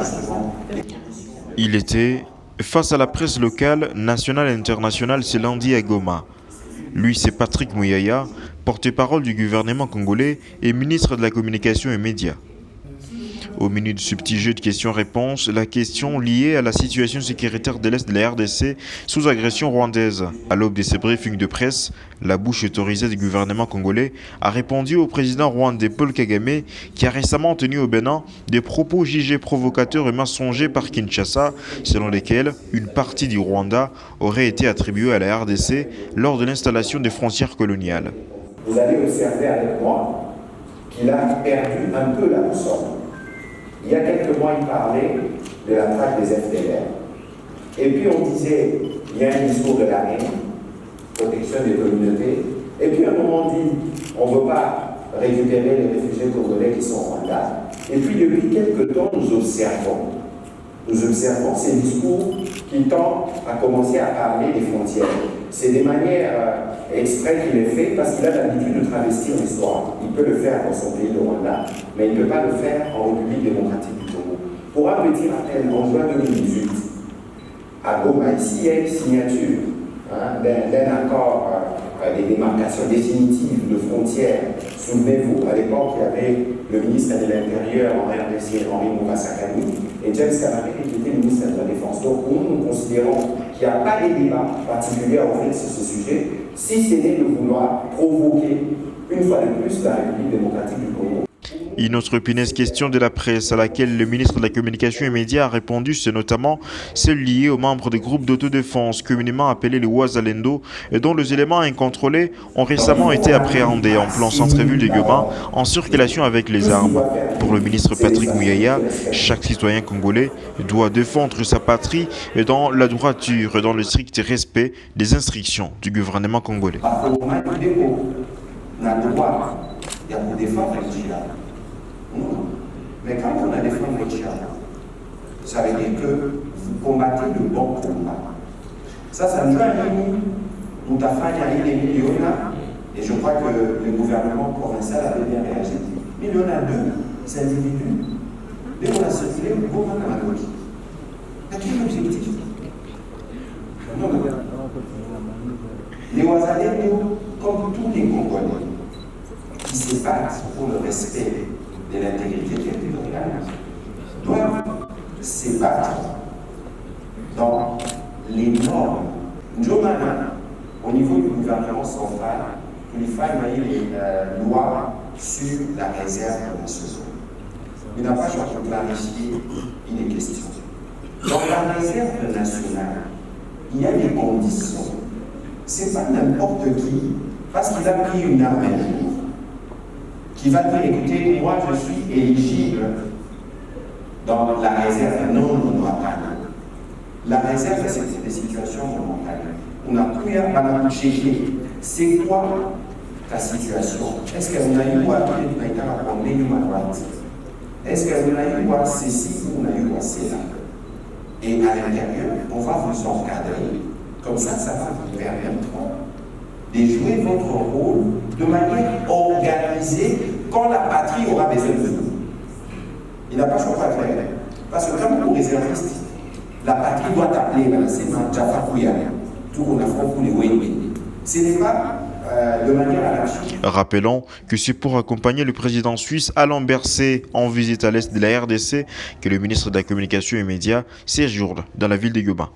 justement les conditions. Il était face à la presse locale, nationale et internationale ce lundi à Goma. Lui, c'est Patrick Muyaya, porte-parole du gouvernement congolais et ministre de la Communication et Médias. Au milieu du petit jeu de questions-réponses, la question liée à la situation sécuritaire de l'Est de la RDC sous agression rwandaise. À l'aube de ces briefings de presse, la bouche autorisée du gouvernement congolais a répondu au président rwandais Paul Kagame qui a récemment tenu au Bénin des propos jugés provocateurs et mensongers par Kinshasa, selon lesquels une partie du Rwanda aurait été attribuée à la RDC lors de l'installation des frontières coloniales. Vous allez observer avec moi qu'il a perdu un peu la boussole. Il y a quelques mois, il parlait de la traque des FDLR. Et puis on disait, il y a un discours de la haine, protection des communautés. Et puis à un moment, on dit, on ne veut pas récupérer les réfugiés congolais qui sont en Rwanda. Et puis depuis quelques temps, nous observons ces discours qui tendent à commencer à parler des frontières. C'est des manières exprès qu'il est fait parce qu'il a l'habitude de travestir l'histoire. Il peut le faire dans son pays, le Rwanda, mais il ne peut pas le faire en République démocratique du Congo. Pour un petit rappel, en juin 2018, à Goma, ici, il y a une signature d'un accord des démarcations définitives de frontières. Souvenez-vous, à l'époque, il y avait le ministre de l'Intérieur en RDC, Henri Moura-Sakani, et James Kamara, qui était ministre de la Défense. Donc nous considérons qu'il n'y a pas de débat particulier à ouvrir sur ce sujet, si ce n'est de vouloir provoquer une fois de plus la République démocratique du Congo. Une autre épineuse question de la presse à laquelle le ministre de la Communication et Médias a répondu, c'est notamment celle liée aux membres des groupes d'autodéfense, communément appelés les Wazalendo, dont les éléments incontrôlés ont récemment été appréhendés en plein centre-ville de Goma en circulation avec les armes. Pour le ministre Patrick Muyaya, chaque citoyen congolais doit défendre sa patrie dans la droiture et dans le strict respect des instructions du gouvernement congolais. Mais quand on a défendu votre chien, ça veut dire que vous combattez le bon combat. Ça nous a mis, nous avons fait des millions, et je crois que le gouvernement provincial avait bien réagi. Mais il y en a deux individus, et on a circulé au bon moment dans la logique. À quel objectif? Non. Les Ouazalendo, comme tous les Congolais, qui se battent pour le respect de l'intégrité territoriale, doivent se battre dans les normes. Njomana, au niveau du gouvernement central, il faille les lois sur la réserve nationale. Il n'a pas choisi de clarifier une question. Dans la réserve nationale, il y a des conditions. Ce n'est pas n'importe qui, parce qu'il a pris une arme qui va dire, écoutez, moi je suis éligible dans la réserve non monoatale. La réserve, c'est des situations monoatales. On a pu checker, c'est quoi ta situation? Est-ce que vous avez eu à droite? Est-ce que vous avez eu à ceci ou vous avez eu à cela? Et à l'intérieur, on va vous encadrer. Comme ça va vous permettre de jouer votre rôle de manière organisée quand la patrie aura besoin de vous. Il n'a pas choix de faire. Parce que comme pour réservistes, la patrie doit appeler l'enseignement Jaffa Kouya, tout qu'on a fait pour les Wéné. Ce n'est pas de manière anarchique. Rappelons que c'est pour accompagner le président suisse Alain Berset en visite à l'est de la RDC que le ministre de la Communication et Médias séjourne dans la ville de Goma.